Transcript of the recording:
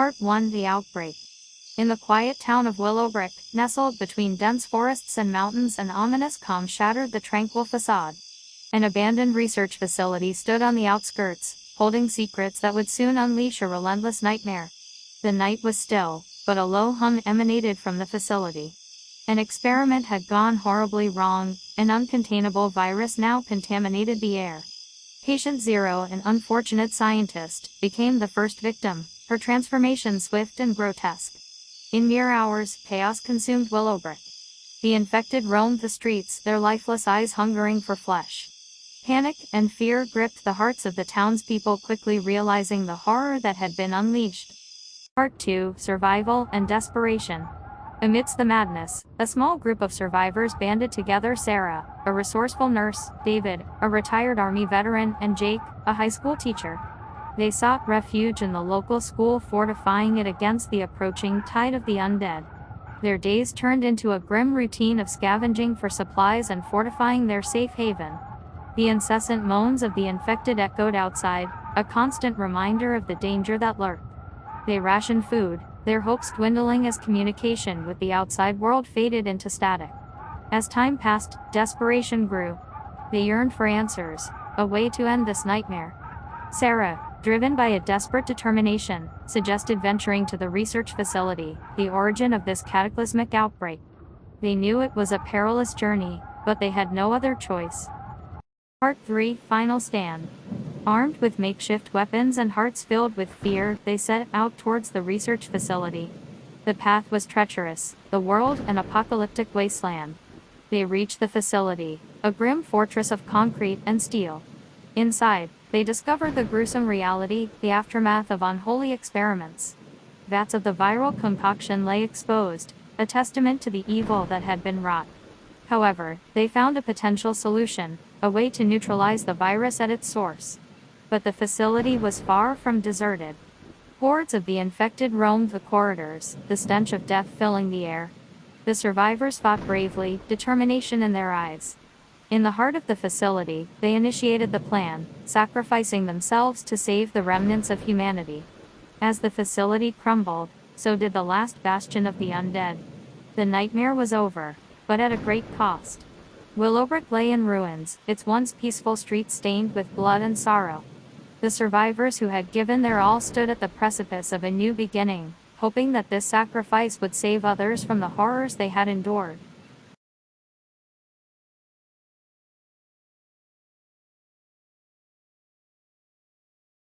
Part 1: The Outbreak. In the quiet town of Willowbrick, nestled between dense forests and mountains, an ominous calm shattered the tranquil facade. An abandoned research facility stood on the outskirts, holding secrets that would soon unleash a relentless nightmare. The night was still, but a low hum emanated from the facility. An experiment had gone horribly wrong. An uncontainable virus now contaminated the air. Patient Zero, an unfortunate scientist, became the first victim, her transformation swift and grotesque. In mere hours, chaos consumed Willowbrick. The infected roamed the streets, their lifeless eyes hungering for flesh. Panic and fear gripped the hearts of the townspeople, quickly realizing the horror that had been unleashed. Part 2: Survival and Desperation. Amidst the madness, a small group of survivors banded together: Sarah, a resourceful nurse; David, a retired Army veteran; and Jake, a high school teacher. They sought refuge in the local school, fortifying it against the approaching tide of the undead. Their days turned into a grim routine of scavenging for supplies and fortifying their safe haven. The incessant moans of the infected echoed outside, a constant reminder of the danger that lurked. They rationed food, their hopes dwindling as communication with the outside world faded into static. As time passed, desperation grew. They yearned for answers, a way to end this nightmare. Sarah, driven by a desperate determination, suggested venturing to the research facility, the origin of this cataclysmic outbreak. They knew it was a perilous journey, but they had no other choice. Part 3: Final Stand. Armed with makeshift weapons and hearts filled with fear, they set out towards the research facility. The path was treacherous, the world an apocalyptic wasteland. They reached the facility, a grim fortress of concrete and steel. Inside, they discovered the gruesome reality, the aftermath of unholy experiments. Vats of the viral concoction lay exposed, a testament to the evil that had been wrought. However, they found a potential solution, a way to neutralize the virus at its source. But the facility was far from deserted. Hordes of the infected roamed the corridors, the stench of death filling the air. The survivors fought bravely, determination in their eyes. In the heart of the facility, they initiated the plan, sacrificing themselves to save the remnants of humanity. As the facility crumbled, so did the last bastion of the undead. The nightmare was over, but at a great cost. Willowbrick lay in ruins, its once peaceful streets stained with blood and sorrow. The survivors who had given their all stood at the precipice of a new beginning, hoping that this sacrifice would save others from the horrors they had endured.